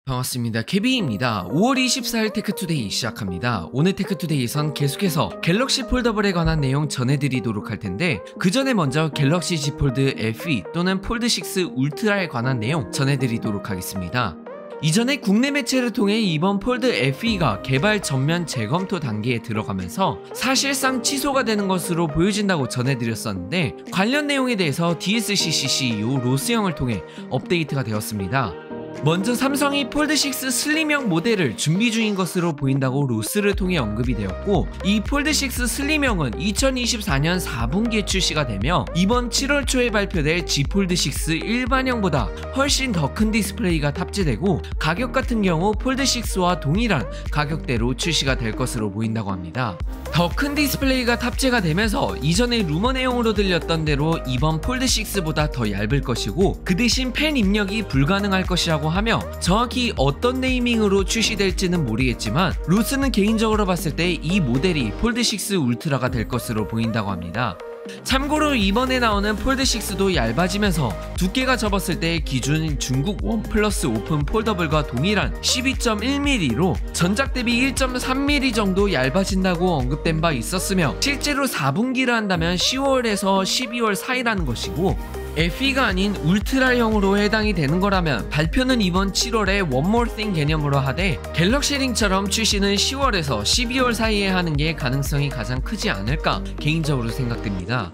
반갑습니다. 케빈입니다. 5월 24일 테크투데이 시작합니다. 오늘 테크투데이에선 계속해서 갤럭시 폴더블에 관한 내용 전해드리도록 할 텐데, 그 전에 먼저 갤럭시 Z 폴드 FE 또는 폴드6 울트라에 관한 내용 전해드리도록 하겠습니다. 이전에 국내 매체를 통해 이번 폴드 FE가 개발 전면 재검토 단계에 들어가면서 사실상 취소가 되는 것으로 보여진다고 전해드렸었는데, 관련 내용에 대해서 DSCC CEO 로스형을 통해 업데이트가 되었습니다. 먼저 삼성이 폴드6 슬림형 모델을 준비 중인 것으로 보인다고 로스를 통해 언급이 되었고, 이 폴드6 슬림형은 2024년 4분기에 출시가 되며 이번 7월 초에 발표될 Z 폴드6 일반형보다 훨씬 더 큰 디스플레이가 탑재되고, 가격 같은 경우 폴드6와 동일한 가격대로 출시가 될 것으로 보인다고 합니다. 더 큰 디스플레이가 탑재가 되면서 이전에 루머 내용으로 들렸던 대로 이번 폴드6보다 더 얇을 것이고, 그 대신 펜 입력이 불가능할 것이라고 하며, 정확히 어떤 네이밍으로 출시될지는 모르겠지만 로스는 개인적으로 봤을 때 이 모델이 폴드6 울트라가 될 것으로 보인다고 합니다. 참고로 이번에 나오는 폴드6도 얇아지면서 두께가 접었을 때 기준 중국 원 플러스 오픈 폴더블과 동일한 12.1mm로 전작 대비 1.3mm 정도 얇아진다고 언급된 바 있었으며, 실제로 4분기를 한다면 10월에서 12월 사이라는 것이고, FE가 아닌 울트라형으로 해당이 되는 거라면 발표는 이번 7월에 One More Thing 개념으로 하되, 갤럭시 링처럼 출시는 10월에서 12월 사이에 하는 게 가능성이 가장 크지 않을까 개인적으로 생각됩니다.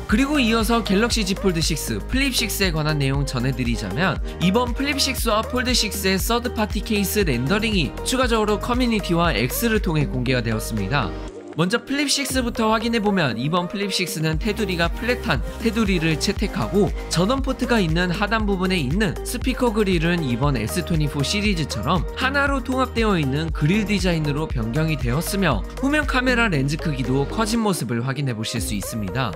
그리고 이어서 갤럭시 Z 폴드6 플립6에 관한 내용 전해드리자면, 이번 플립6와 폴드6의 서드파티 케이스 렌더링이 추가적으로 커뮤니티와 X를 통해 공개가 되었습니다. 먼저 플립6부터 확인해보면, 이번 플립6는 테두리가 플랫한 테두리를 채택하고, 전원 포트가 있는 하단 부분에 있는 스피커 그릴은 이번 S24 시리즈처럼 하나로 통합되어 있는 그릴 디자인으로 변경이 되었으며, 후면 카메라 렌즈 크기도 커진 모습을 확인해보실 수 있습니다.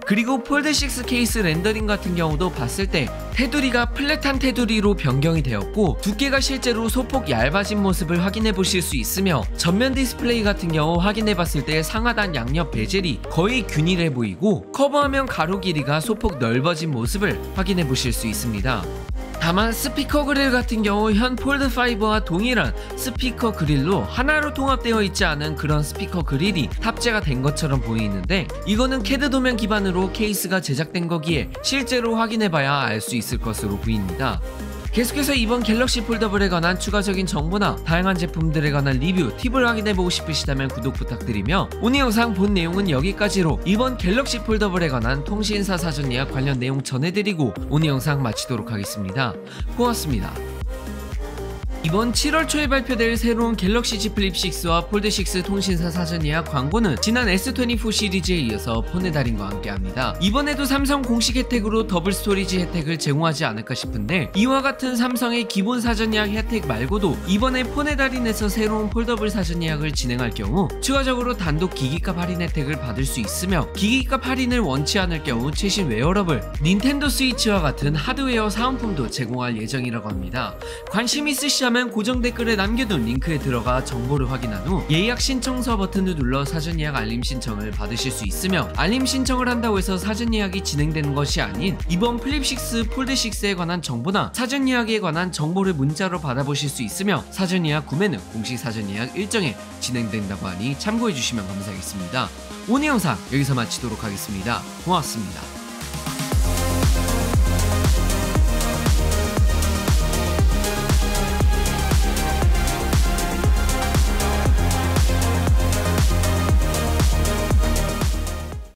그리고 폴드6 케이스 렌더링 같은 경우도 봤을 때 테두리가 플랫한 테두리로 변경이 되었고, 두께가 실제로 소폭 얇아진 모습을 확인해 보실 수 있으며, 전면 디스플레이 같은 경우 확인해 봤을 때 상하단 양옆 베젤이 거의 균일해 보이고, 커브화면 가로 길이가 소폭 넓어진 모습을 확인해 보실 수 있습니다. 다만 스피커 그릴 같은 경우 현 폴드5와 동일한 스피커 그릴로 하나로 통합되어 있지 않은 그런 스피커 그릴이 탑재가 된 것처럼 보이는데, 이거는 캐드 도면 기반으로 케이스가 제작된 거기에 실제로 확인해봐야 알 수 있을 것으로 보입니다. 계속해서 이번 갤럭시 폴더블에 관한 추가적인 정보나 다양한 제품들에 관한 리뷰, 팁을 확인해보고 싶으시다면 구독 부탁드리며, 오늘 영상 본 내용은 여기까지로 이번 갤럭시 폴더블에 관한 통신사 사전 예약 관련 내용 전해드리고 오늘 영상 마치도록 하겠습니다. 고맙습니다. 이번 7월 초에 발표될 새로운 갤럭시 Z 플립6와 폴드6 통신사 사전 예약 광고는 지난 S24 시리즈에 이어서 폰의 달인과 함께합니다. 이번에도 삼성 공식 혜택으로 더블 스토리지 혜택을 제공하지 않을까 싶은데, 이와 같은 삼성의 기본 사전 예약 혜택 말고도 이번에 폰의 달인에서 새로운 폴더블 사전 예약을 진행할 경우 추가적으로 단독 기기값 할인 혜택을 받을 수 있으며, 기기값 할인을 원치 않을 경우 최신 웨어러블, 닌텐도 스위치와 같은 하드웨어 사은품도 제공할 예정이라고 합니다. 관심 있으시다면 고정 댓글에 남겨둔 링크에 들어가 정보를 확인한 후 예약 신청서 버튼을 눌러 사전 예약 알림 신청을 받으실 수 있으며, 알림 신청을 한다고 해서 사전 예약이 진행되는 것이 아닌 이번 플립6 폴드6에 관한 정보나 사전 예약에 관한 정보를 문자로 받아보실 수 있으며, 사전 예약 구매는 공식 사전 예약 일정에 진행된다고 하니 참고해 주시면 감사하겠습니다. 오늘 영상 여기서 마치도록 하겠습니다. 고맙습니다.